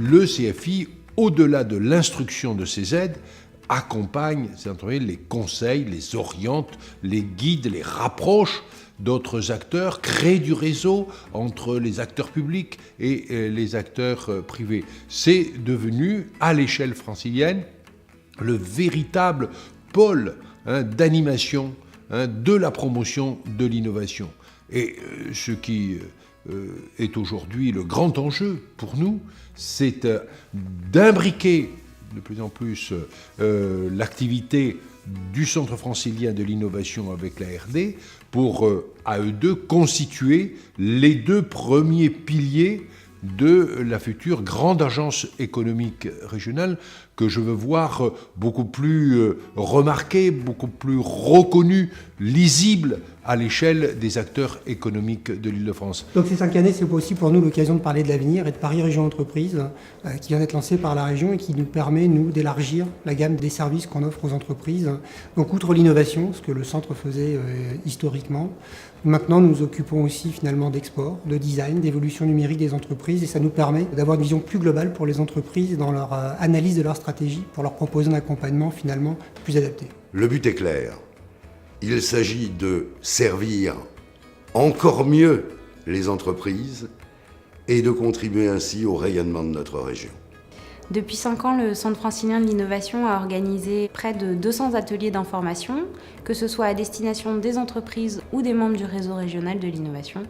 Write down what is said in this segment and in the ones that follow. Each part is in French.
le CFI, au-delà de l'instruction de ces aides, accompagne les conseils, les oriente, les guide, les rapproche d'autres acteurs, crée du réseau entre les acteurs publics et les acteurs privés. C'est devenu, à l'échelle francilienne, le véritable pôle d'animation de la promotion de l'innovation. Et ce qui est aujourd'hui le grand enjeu pour nous, c'est d'imbriquer de plus en plus l'activité du Centre francilien de l'innovation avec la RD pour, à eux deux, constituer les deux premiers piliers de la future grande agence économique régionale que je veux voir beaucoup plus remarquée, beaucoup plus reconnue, lisible à l'échelle des acteurs économiques de l'Île-de-France. Donc ces 5 années, c'est aussi pour nous l'occasion de parler de l'avenir et de Paris Région Entreprises, qui vient d'être lancé par la région et qui nous permet, nous, d'élargir la gamme des services qu'on offre aux entreprises. Donc outre l'innovation, ce que le centre faisait historiquement, maintenant nous nous occupons aussi finalement d'export, de design, d'évolution numérique des entreprises, et ça nous permet d'avoir une vision plus globale pour les entreprises dans leur analyse de leur stratégie, pour leur proposer un accompagnement finalement plus adapté. Le but est clair. Il s'agit de servir encore mieux les entreprises et de contribuer ainsi au rayonnement de notre région. Depuis 5 ans, le Centre francilien de l'innovation a organisé près de 200 ateliers d'information, que ce soit à destination des entreprises ou des membres du réseau régional de l'innovation.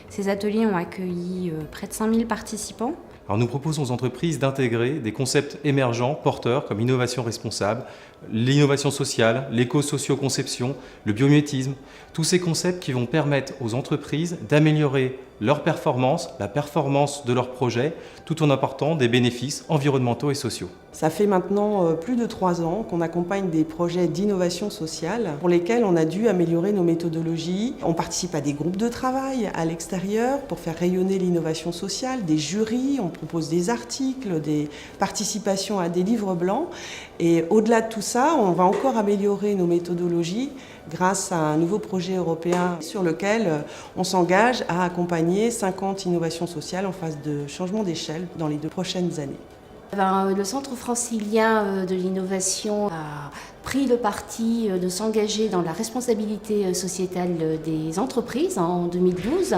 Ces ateliers ont accueilli près de 5000 participants. Alors nous proposons aux entreprises d'intégrer des concepts émergents, porteurs, comme l'innovation responsable, l'innovation sociale, l'éco-socio-conception, le biomimétisme, tous ces concepts qui vont permettre aux entreprises d'améliorer leur performance, la performance de leurs projets, tout en apportant des bénéfices environnementaux et sociaux. Ça fait maintenant plus de 3 ans qu'on accompagne des projets d'innovation sociale pour lesquels on a dû améliorer nos méthodologies. On participe à des groupes de travail à l'extérieur pour faire rayonner l'innovation sociale, des jurys, on propose des articles, des participations à des livres blancs. Et au-delà de tout ça, on va encore améliorer nos méthodologies grâce à un nouveau projet européen sur lequel on s'engage à accompagner 50 innovations sociales en phase de changement d'échelle dans les 2 prochaines années. Le Centre francilien de l'innovation a pris le parti de s'engager dans la responsabilité sociétale des entreprises en 2012.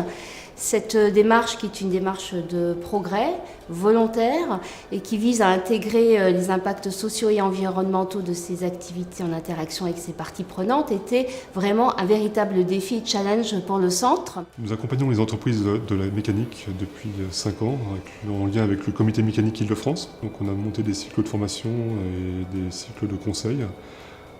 Cette démarche, qui est une démarche de progrès volontaire et qui vise à intégrer les impacts sociaux et environnementaux de ces activités en interaction avec ces parties prenantes, était vraiment un véritable défi et challenge pour le centre. Nous accompagnons les entreprises de la mécanique depuis 5 ans, en lien avec le comité mécanique Île-de-France. Donc on a monté des cycles de formation et des cycles de conseil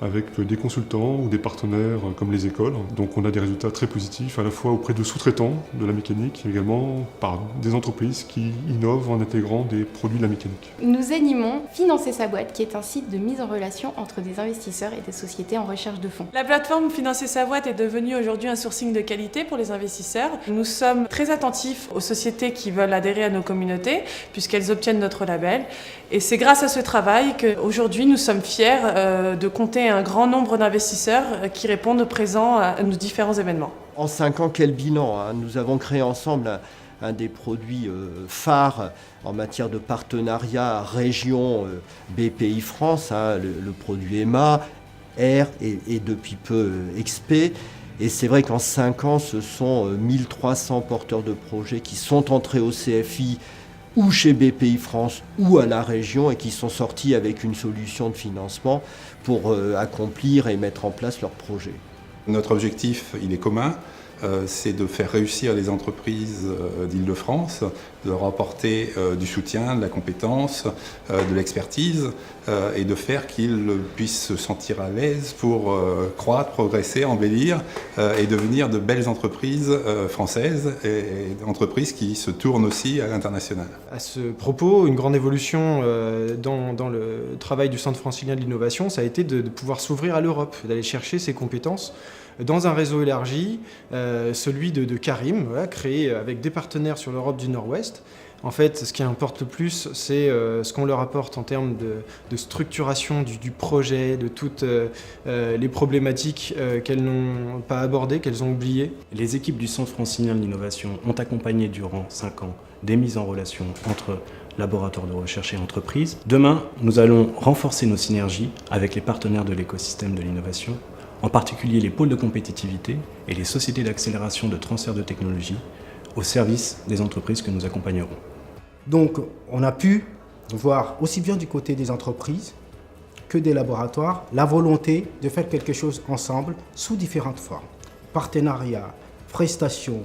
avec des consultants ou des partenaires comme les écoles. Donc on a des résultats très positifs à la fois auprès de sous-traitants de la mécanique, mais également par des entreprises qui innovent en intégrant des produits de la mécanique. Nous animons Financer sa boîte, qui est un site de mise en relation entre des investisseurs et des sociétés en recherche de fonds. La plateforme Financer sa boîte est devenue aujourd'hui un sourcing de qualité pour les investisseurs. Nous sommes très attentifs aux sociétés qui veulent adhérer à nos communautés, puisqu'elles obtiennent notre label. Et c'est grâce à ce travail qu'aujourd'hui nous sommes fiers de compter un grand nombre d'investisseurs qui répondent présents à nos différents événements. En 5 ans, quel bilan, hein. Nous avons créé ensemble un des produits phares en matière de partenariat région BPI France, hein, le produit EMA, R et depuis peu XP. Et c'est vrai qu'en 5 ans, ce sont 1300 porteurs de projets qui sont entrés au CFI ou chez BPI France ou à la région et qui sont sortis avec une solution de financement pour accomplir et mettre en place leurs projets. Notre objectif, il est commun, c'est de faire réussir les entreprises d'Île-de-France, de leur apporter du soutien, de la compétence, de l'expertise et de faire qu'ils puissent se sentir à l'aise pour croître, progresser, embellir et devenir de belles entreprises françaises et entreprises qui se tournent aussi à l'international. À ce propos, une grande évolution dans le travail du Centre francilien de l'innovation, ça a été de pouvoir s'ouvrir à l'Europe, d'aller chercher ses compétences dans un réseau élargi, celui de Karim, créé avec des partenaires sur l'Europe du Nord-Ouest, En fait, ce qui importe le plus, c'est ce qu'on leur apporte en termes de structuration du projet, de toutes les problématiques qu'elles n'ont pas abordées, qu'elles ont oubliées. Les équipes du Centre francilien de l'innovation ont accompagné durant 5 ans des mises en relation entre laboratoires de recherche et entreprises. Demain, nous allons renforcer nos synergies avec les partenaires de l'écosystème de l'innovation, en particulier les pôles de compétitivité et les sociétés d'accélération de transfert de technologies au service des entreprises que nous accompagnerons. Donc, on a pu voir aussi bien du côté des entreprises que des laboratoires la volonté de faire quelque chose ensemble sous différentes formes. Partenariat, prestations,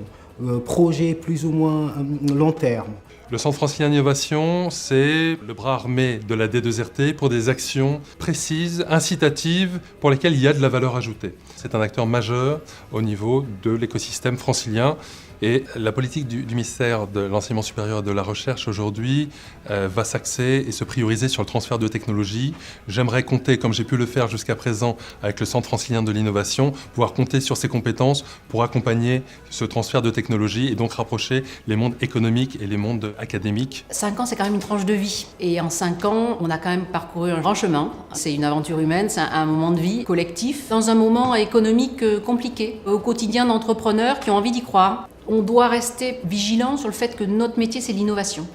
projets plus ou moins long terme. Le Centre francilien d'innovation, c'est le bras armé de la D2RT pour des actions précises, incitatives, pour lesquelles il y a de la valeur ajoutée. C'est un acteur majeur au niveau de l'écosystème francilien. Et la politique du ministère de l'Enseignement supérieur et de la Recherche aujourd'hui va s'axer et se prioriser sur le transfert de technologies. J'aimerais compter, comme j'ai pu le faire jusqu'à présent avec le Centre francilien de l'innovation, pouvoir compter sur ses compétences pour accompagner ce transfert de technologies et donc rapprocher les mondes économiques et les mondes académiques. 5 ans, c'est quand même une tranche de vie. Et en 5 ans, on a quand même parcouru un grand chemin. C'est une aventure humaine, c'est un moment de vie collectif, dans un moment économique compliqué, au quotidien d'entrepreneurs qui ont envie d'y croire. On doit rester vigilant sur le fait que notre métier, c'est l'innovation.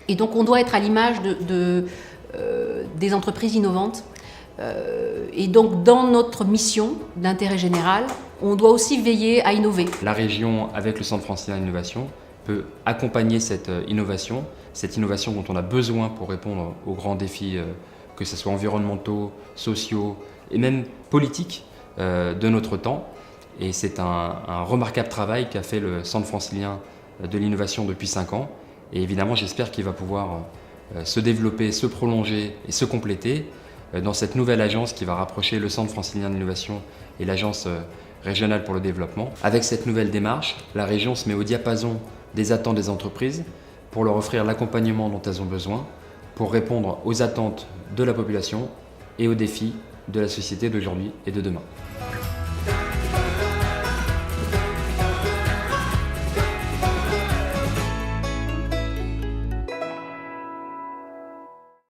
Et donc, on doit être à l'image des entreprises innovantes. Et donc, dans notre mission d'intérêt général, on doit aussi veiller à innover. La région, avec le Centre francilien d'innovation, peut accompagner cette innovation dont on a besoin pour répondre aux grands défis, que ce soit environnementaux, sociaux et même politiques de notre temps. Et c'est un remarquable travail qu'a fait le Centre francilien de l'innovation depuis 5 ans. Et évidemment, j'espère qu'il va pouvoir se développer, se prolonger et se compléter dans cette nouvelle agence qui va rapprocher le Centre francilien de l'innovation et l'agence régionale pour le développement. Avec cette nouvelle démarche, la région se met au diapason des attentes des entreprises pour leur offrir l'accompagnement dont elles ont besoin pour répondre aux attentes de la population et aux défis de la société d'aujourd'hui et de demain.